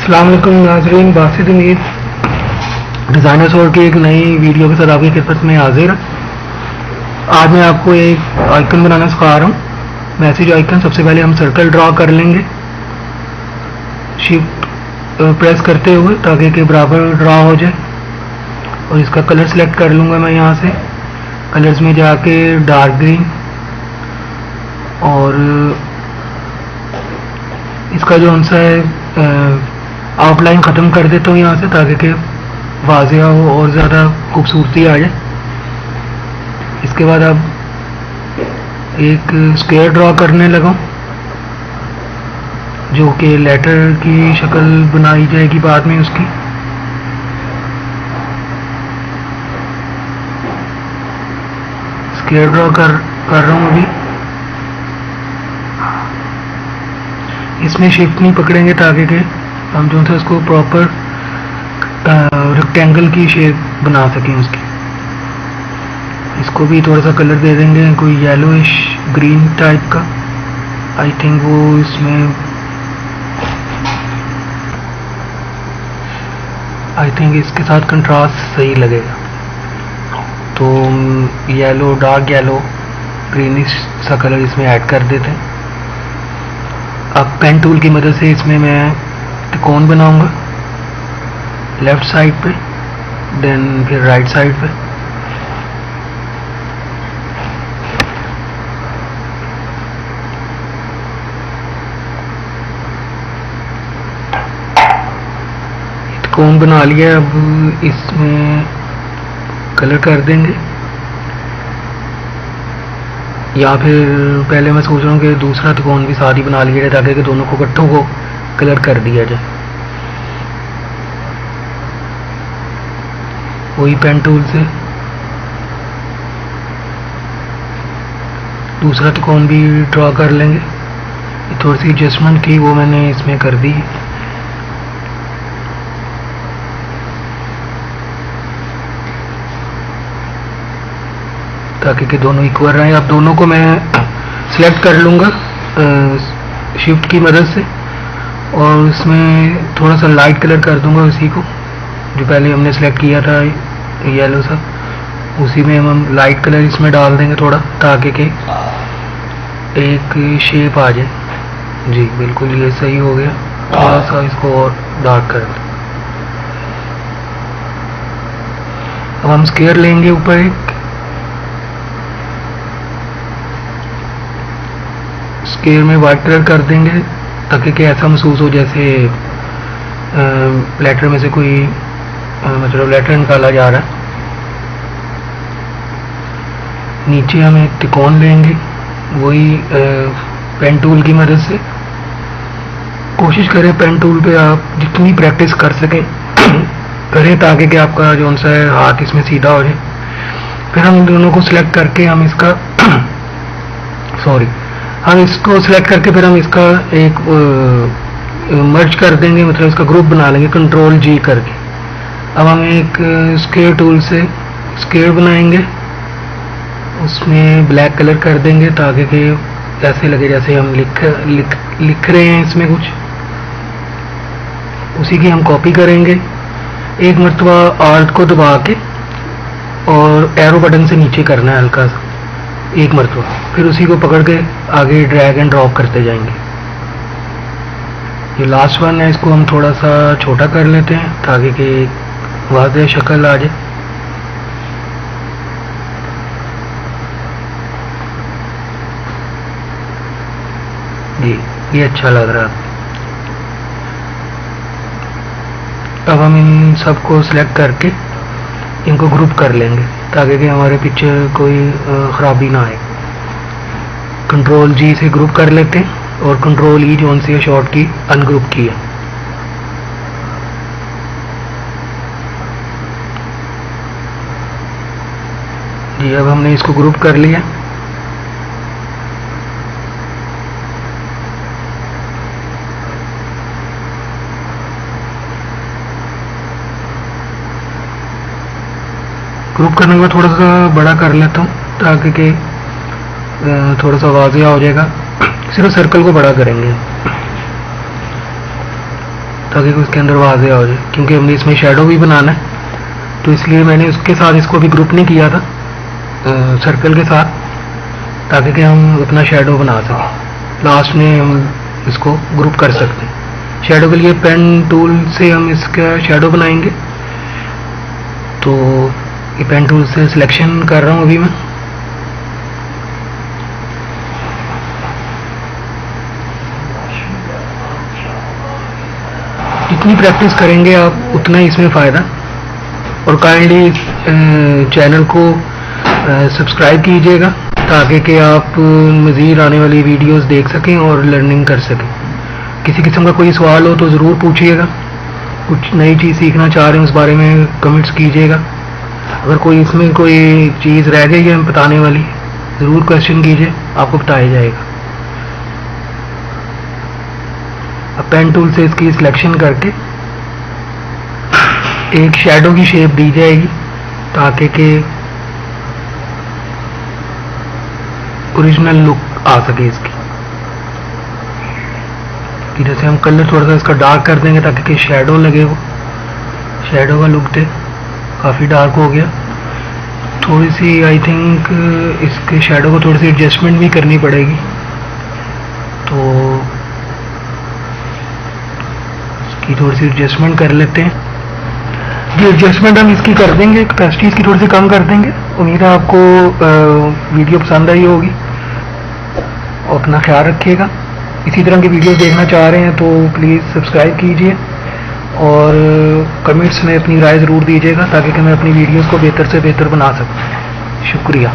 अस्सलाम वालेकुम नाज़रीन, बासित उम्मीद डिज़ाइनर सोर की एक नई वीडियो के साथ आपकी खिदमत में हाजिर। आज मैं आपको एक आइकन बनाना सिखा रहा हूँ। Message icon. सबसे पहले हम सर्कल ड्रा कर लेंगे शिफ्ट प्रेस करते हुए, ताकि के बराबर ड्रा हो जाए। और इसका कलर सेलेक्ट कर लूँगा मैं यहाँ से। कलर्स में जाके डार्क ग्रीन, और इसका जो आंसर है आउटलाइन ख़त्म कर देता हूँ यहाँ से, ताकि कि वाज़ेह हो और ज़्यादा खूबसूरती आ जाए। इसके बाद अब एक स्क्वायर ड्रा करने लगा, जो कि लेटर की शक्ल बनाई जाएगी बाद में उसकी। स्क्वायर ड्रा कर रहा हूँ अभी। इसमें शिफ्ट नहीं पकड़ेंगे, ताकि कि हम जो है उसको प्रॉपर रेक्टेंगल की शेप बना सकें उसकी। इसको भी थोड़ा सा कलर दे देंगे, कोई येलोइश ग्रीन टाइप का। आई थिंक वो इसमें इसके साथ कंट्रास्ट सही लगेगा। तो येलो, डार्क येलो, ग्रीनिश सा कलर इसमें ऐड कर देते हैं। अब पेन टूल की मदद से इसमें मैं त्रिकोण बनाऊंगा, लेफ्ट साइड पे, देन फिर राइट साइड पे। त्रिकोण बना लिया। अब इसमें कलर कर देंगे, या फिर पहले मैं सोच रहा हूँ कि दूसरा त्रिकोण भी साथ ही बना लिया जाए, ताकि कि दोनों को इकट्ठों को कलर कर दिया जाए। वही पेन टूल से दूसरा त्रिकोण भी ड्रॉ कर लेंगे। थोड़ी सी एडजस्टमेंट थी, वो मैंने इसमें कर दी। ताकि कि दोनों इक्वल रहें। अब दोनों को मैं सिलेक्ट कर लूँगा शिफ्ट की मदद से, और इसमें थोड़ा सा लाइट कलर कर दूंगा उसी को, जो पहले हमने सेलेक्ट किया था येलो सा। उसी में हम लाइट कलर इसमें डाल देंगे थोड़ा, ताकि कि एक शेप आ जाए। जी बिल्कुल, ये सही हो गया। थोड़ा सा इसको और डार्क कर दें। अब हम स्क्वायर लेंगे ऊपर एक। स्क्वायर में वाइट कलर कर देंगे, ताकि कि ऐसा महसूस हो जैसे लेटर में से कोई मतलब लेटर निकाला जा रहा है। नीचे हम एक त्रिकोण लेंगे, वही पेन टूल की मदद से। कोशिश करें पेन टूल पे आप जितनी प्रैक्टिस कर सकें करें, ताकि कि आपका जो सा है हाथ इसमें सीधा हो जाए। फिर हम दोनों को सिलेक्ट करके हम इसका हम इसको सिलेक्ट करके फिर हम इसका एक मर्ज कर देंगे, मतलब इसका ग्रुप बना लेंगे कंट्रोल जी करके। अब हम एक स्क्वायर टूल से स्क्वायर बनाएंगे, उसमें ब्लैक कलर कर देंगे, ताकि कि ऐसे लगे जैसे हम लिख रहे हैं इसमें कुछ। उसी की हम कॉपी करेंगे। एक मरतबा आल्ट को दबा के और एरो बटन से नीचे करना है हल्का सा, एक मरतबा। फिर उसी को पकड़ के आगे ड्रैग एंड ड्रॉप करते जाएंगे। ये लास्ट वन है, इसको हम थोड़ा सा छोटा कर लेते हैं, ताकि कि वाज़ेह शक्ल आ जाए। जी ये अच्छा लग रहा है। अब हम इन सबको सिलेक्ट करके इनको ग्रुप कर लेंगे, ताकि कि हमारे पिक्चर कोई ख़राबी ना आए। कंट्रोल जी से ग्रुप कर लेते हैं, और कंट्रोल ई जो सी शॉर्ट की अनग्रुप की है। जी अब हमने इसको ग्रुप कर लिया। ग्रुप करने के बाद थोड़ा सा बड़ा कर लेता हूँ, ताकि कि थोड़ा सा वाज़ेह हो जाएगा। सिर्फ सर्कल को बड़ा करेंगे। ताकि उसके अंदर वाज़ेह हो जाए, क्योंकि हमने इसमें शेडो भी बनाना है, तो इसलिए मैंने उसके साथ इसको अभी ग्रुप नहीं किया था सर्कल के साथ, ताकि कि हम अपना शेडो बना सकें। लास्ट में हम इसको ग्रुप कर सकते हैं। शेडो के लिए पेन टूल से हम इसका शेडो बनाएंगे। तो ये पेन टूल से सिलेक्शन कर रहा हूँ अभी मैं। जितनी प्रैक्टिस करेंगे आप उतना ही इसमें फ़ायदा। और काइंडली चैनल को सब्सक्राइब कीजिएगा ताकि कि आप मज़ीद आने वाली वीडियोस देख सकें और लर्निंग कर सकें। किसी किस्म का कोई सवाल हो तो ज़रूर पूछिएगा। कुछ नई चीज़ सीखना चाह रहे हैं उस बारे में कमेंट्स कीजिएगा। अगर कोई इसमें कोई चीज़ रह गई है बताने वाली, ज़रूर क्वेश्चन कीजिए, आपको बताया जाएगा। अब पेन टूल से इसकी सिलेक्शन करके एक शैडो की शेप दी जाएगी ताकि कि ओरिजिनल लुक आ सके इसकी। कि जैसे हम कलर थोड़ा सा इसका डार्क कर देंगे ताकि कि शैडो लगे, वो शैडो का लुक दे। काफ़ी डार्क हो गया, थोड़ी सी आई थिंक इसके शैडो को थोड़ी सी एडजस्टमेंट भी करनी पड़ेगी। तो इसकी थोड़ी सी एडजस्टमेंट कर लेते हैं। ये एडजस्टमेंट हम इसकी कर देंगे, कैपेसिटी इसकी थोड़ी सी कम कर देंगे। उम्मीद है आपको वीडियो पसंद आई होगी। अपना ख्याल रखिएगा। इसी तरह की वीडियो देखना चाह रहे हैं तो प्लीज़ सब्सक्राइब कीजिए और कमेंट्स में अपनी राय ज़रूर दीजिएगा ताकि कि मैं अपनी वीडियोस को बेहतर से बेहतर बना सकूं। शुक्रिया।